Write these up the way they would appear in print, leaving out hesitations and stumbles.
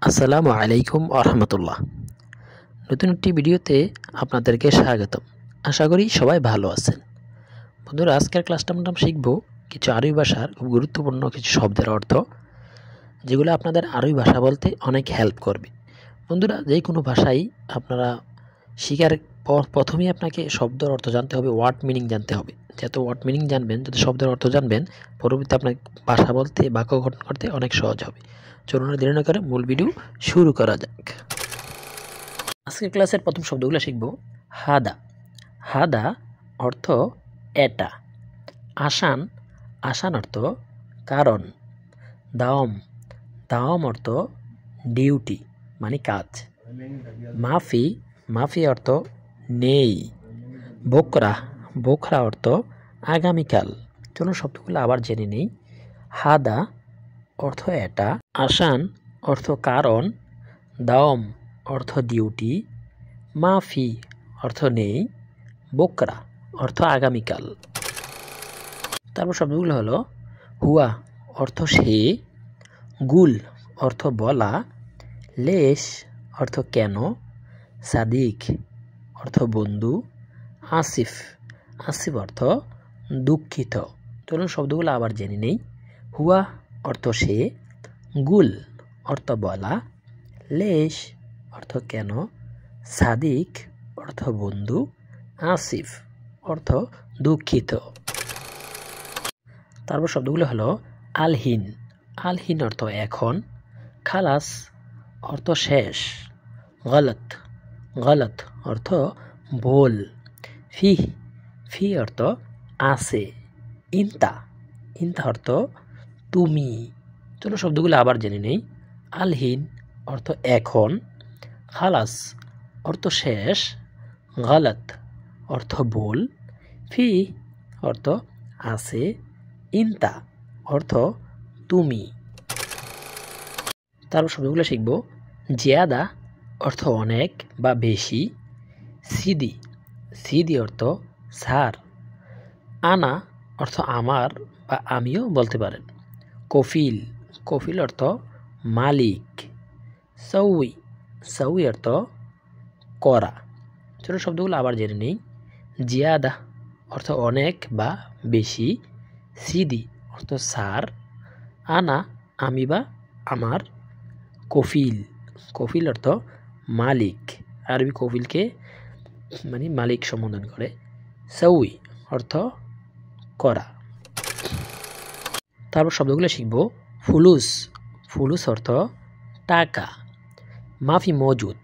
আসসালামু আলাইকুম আরহামতুল্লাহ। নতুন একটি ভিডিওতে আপনাদেরকে স্বাগতম। আশা করি সবাই ভালো আছেন। বন্ধুরা, আজকের ক্লাসটা আমরা শিখব কিছু আরবি ভাষার খুব গুরুত্বপূর্ণ কিছু শব্দের অর্থ, যেগুলো আপনাদের আরবি ভাষা বলতে অনেক হেল্প করবে। বন্ধুরা, যে কোনো ভাষাই আপনারা শেখার প্রথমেই আপনাকে শব্দের অর্থ জানতে হবে, ওয়ার্ড মিনিং জানতে হবে। যত ওয়ার্ড মিনিং জানবেন, যত শব্দের অর্থ জানবেন, পরবর্তীতে আপনার ভাষা বলতে, বাক্য গঠন করতে অনেক সহজ হবে। চলুন দেরি না করে মূল ভিডিও শুরু করা যাক। আজকের ক্লাসের প্রথম শব্দগুলো শিখব। হাদা। হাদা অর্থ এটা। আসান। আসান অর্থ কারণ। দাওম। দাওম অর্থ ডিউটি মানে কাজ। মাফি। মাফি অর্থ নেই। বোকরা। বোকরা অর্থ আগামীকাল। চলুন শব্দগুলো আবার জেনে নেই। হাদা অর্থ এটা। আসান অর্থ কারণ। দাওম অর্থ ডিউটি। মাফি অর্থ নেই। বোকরা অর্থ আগামীকাল। তারপর শব্দগুলো হলো হুয়া অর্থ সে। গুল অর্থ বলা। লেশ অর্থ কেন। সাদিক অর্থ বন্ধু। আসিফ। আসিফ অর্থ দুঃখিত। চলুন শব্দগুলো আবার জেনে নেই। হুয়া অর্থ সে। গুল অর্থ বলা। লেশ অর্থ কেন। সাদিক অর্থ বন্ধু। আসিফ অর্থ দুঃখিত। তারপর শব্দগুলো হলো আলহিন। আলহিন অর্থ এখন। খালাস অর্থ শেষ। গলত। গলত অর্থ ভুল। ফি। ফি অর্থ আছে। ইনতা। ইনতা অর্থ তুমি। চলো শব্দগুলো আবার জেনে নেই। আলহিন অর্থ এখন। খালাস অর্থ শেষ। গলত অর্থ ভুল। ফি অর্থ আছে। ইনতা অর্থ তুমি। তারপর শব্দগুলো শিখব। জিয়াদা অর্থ অনেক বা বেশি। সিদি। সিদি অর্থ সার। আনা অর্থ আমার বা আমিও বলতে পারেন। কফিল। কফিল অর্থ মালিক। সউই। সউই অর্থ করা। ছোট শব্দগুলো আবার জেনে নেই। জিয়াদা অর্থ অনেক বা বেশি। সিদি অর্থ সার। আনা আমি বা আমার। কফিল। কফিল অর্থ মালিক। আরবি কফিলকে মানে মালিক সম্বোধন করে। সউই অর্থ করা। তারপর শব্দগুলো শিখব। ফুলুস। ফুলুস অর্থ টাকা। মাফি মজুদ।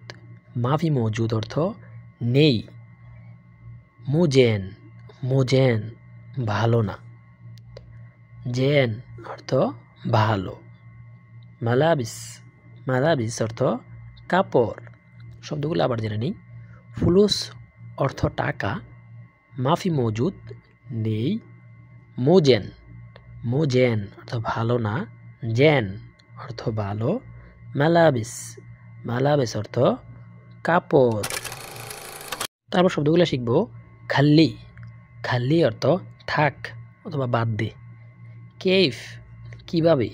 মাফি মজুদ অর্থ নেই। মুজেন। মুজেন ভালো না। জেন অর্থ ভালো। মালাবিস। মালাবিস অর্থ কাপড়। শব্দগুলো আবার জেনে নিই। ফুলুস অর্থ টাকা। মাফি মজুদ নেই। মুজেন। মুজেন অর্থ ভালো না। জেন অর্থ ভালো। মালাবিস। মালাবিস অর্থ কাপড়। তারপর শব্দগুলো শিখব। খাল্লি। খাল্লি অর্থ থাক অথবা বাদ দে। কেইফ কিভাবে।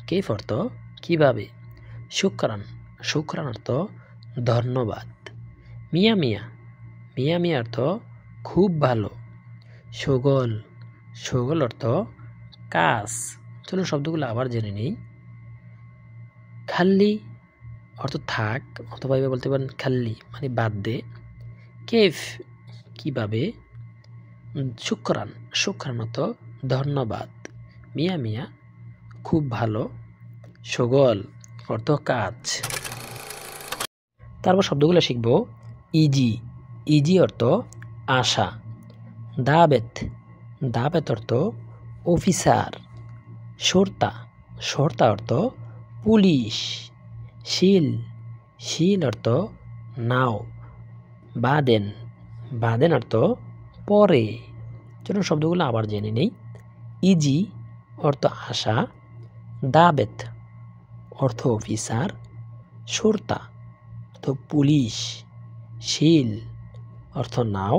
কেইফ অর্থ কিভাবে। শুকরান। শুকরান অর্থ ধন্যবাদ। মিয়া মিয়া। মিয়া মিয়া অর্থ খুব ভালো। সুগল। সুগল অর্থ কাজ। চলুন শব্দগুলো আবার জেনে নিই। খাল্লি অর্থ থাক অথবা এভাবে বলতে পারেন খাল্লি মানে বাদ দে। কেফ কিভাবে। শুকরান। শুকরান অর্থ ধন্যবাদ। মিয়া মিয়া খুব ভালো। সুগল অর্থ কাজ। তারপর শব্দগুলো শিখব। ইজি। ইজি অর্থ আশা। দাবেত। দাবেত অর্থ অফিসার। শর্তা। শর্তা অর্থ পুলিশ। শিল। শিল অর্থ নাও। বাদেন। বাদেন অর্থ পরে। চলুন শব্দগুলো আবার জেনে নেই। ইজি অর্থ আশা। দাবেত অর্থ অফিসার। শর্তা অর্থ পুলিশ। শিল অর্থ নাও।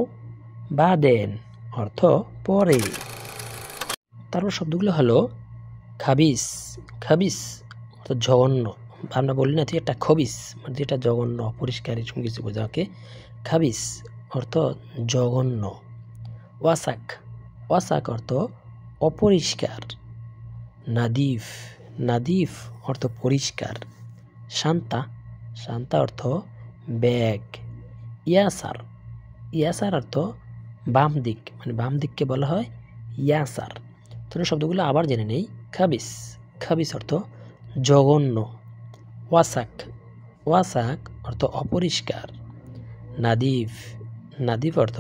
বাদেন অর্থ পরে। তারপর শব্দগুলো হলো খাবিস। খাবিস অর্থ জঘন্য আমরা বলি না যে এটা খবিস, মানে যেটা জঘন্য অপরিষ্কার এরকম কিছু বোঝাকে খাবিস অর্থ জঘন্য। ওয়াসাক, ওয়াসাক অর্থ অপরিষ্কার। নাদিফ, নাদিফ অর্থ পরিষ্কার। শান্তা, শান্তা অর্থ ব্যাগ। ইয়াসার, ইয়াসার অর্থ বাম দিক, মানে বাম দিককে বলা হয় ইয়াসার। তো শব্দগুলো আবার জেনে নেই। খাবিস, খাবিস অর্থ জঘন্য। ওয়াসাক, ওয়াসাক অর্থ অপরিষ্কার। নাদিফ, নাদিফ অর্থ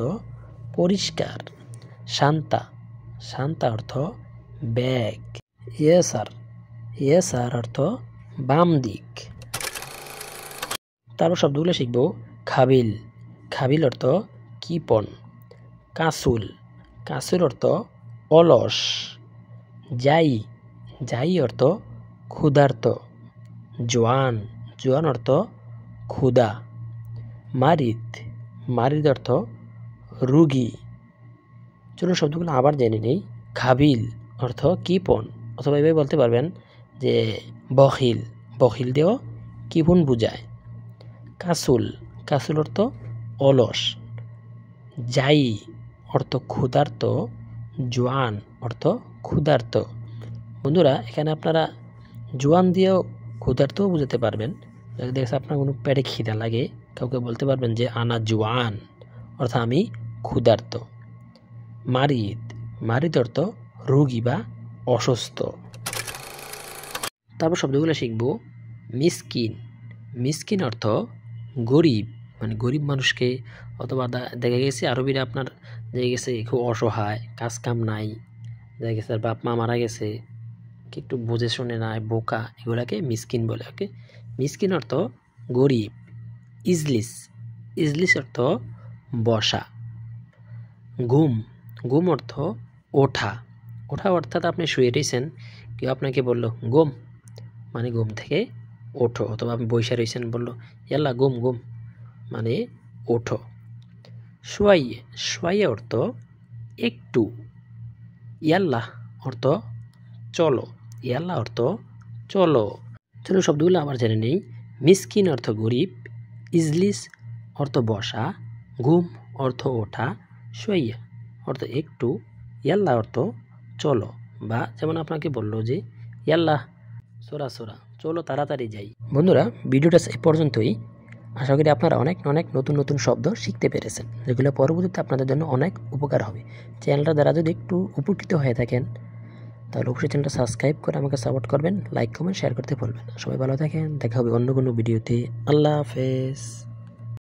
পরিষ্কার। শান্তা, শান্তা অর্থ ব্যাগ। ইয়াসার, ইয়াসার অর্থ বাম দিক। তারপর শব্দগুলো শিখব। খাবিল, খাবিল অর্থ কৃপণ। কাসুল, কাসুল অর্থ অলস। যাই, যাই অর্থ ক্ষুধার্ত। জোয়ান, জোয়ান অর্থ ক্ষুধা। মারিদ, মারিদ অর্থ রুগী। চলুন শব্দগুলো আবার জেনে নেই। খাবিল অর্থ কৃপণ, অথবা এভাবে বলতে পারবেন যে বখিল, বখিল দিয়েও কৃপণ বুঝায়। কাসুল, কাসুল অর্থ অলস। যাই অর্থ ক্ষুধার্ত। জোয়ান অর্থ ক্ষুধার্ত। বন্ধুরা এখানে আপনারা জোয়ান দিয়েও ক্ষুধার্তও বুঝাতে পারবেন। যদি দেখছে আপনার কোনো পেটে খিদা লাগে, কাউকে বলতে পারবেন যে আনা জোয়ান, অর্থাৎ আমি ক্ষুধার্ত। মারিদ, মারিদ অর্থ রোগী বা অসুস্থ। তারপর শব্দগুলো শিখব। মিসকিন, মিসকিন অর্থ গরিব, মানে গরিব মানুষকে, অথবা দেখা গেছে আরবিরা আপনার দেখা গেছে খুব অসহায়, কাজ কাম নাই, দেখা গেছে বাপ মা মারা গেছে, একটু বুঝে শুনে নাই, বোকা, এগুলাকে মিসকিন বলে। ওকে, মিসকিন অর্থ গরিব। ইজলিস, ইজলিস অর্থ বসা। ঘুম, ঘুম অর্থ ওঠা, ওঠা অর্থাৎ আপনি শুয়ে রয়েছেন, কেউ আপনাকে বলল ঘুম, মানে ঘুম থেকে ওঠো, অথবা আপনি বসে রয়েছেন, বললো ইয়াল্লা ঘুম, ঘুম মানে ওঠো। শোয়াইয়ে, শোয়াইয়ে অর্থ একটু। ইয়াল্লাহ অর্থ চলো, ইয়াল্লাহ অর্থ চলো। চলো শব্দগুলো আবার জেনে নেই। মিসকিন অর্থ গরিব, ইজলিস অর্থ বসা, ঘুম অর্থ ওঠা, শোয়াইয়া অর্থ একটু, ইয়াল্লাহ অর্থ চলো, বা যেমন আপনাকে বললো যে ইয়াল্লাহ সোরা সোরা, চলো তাড়াতাড়ি যাই। বন্ধুরা ভিডিওটা এই পর্যন্তই। আশা করি আপনারা অনেক অনেক নতুন নতুন শব্দ শিখতে পেরেছেন, যেগুলো পরবর্তীতে আপনাদের জন্য অনেক উপকার হবে। চ্যানেলটা দ্বারা যদি একটু উপকৃত হয়ে থাকেন, তাহলে অবশ্যই চ্যানেলটা সাবস্ক্রাইব করে আমাকে সাপোর্ট করবেন, লাইক কমেন্ট শেয়ার করতে ভুলবেন না। সবাই ভালো থাকেন, দেখা হবে অন্য কোনো ভিডিওতে। আল্লাহ হাফেজ।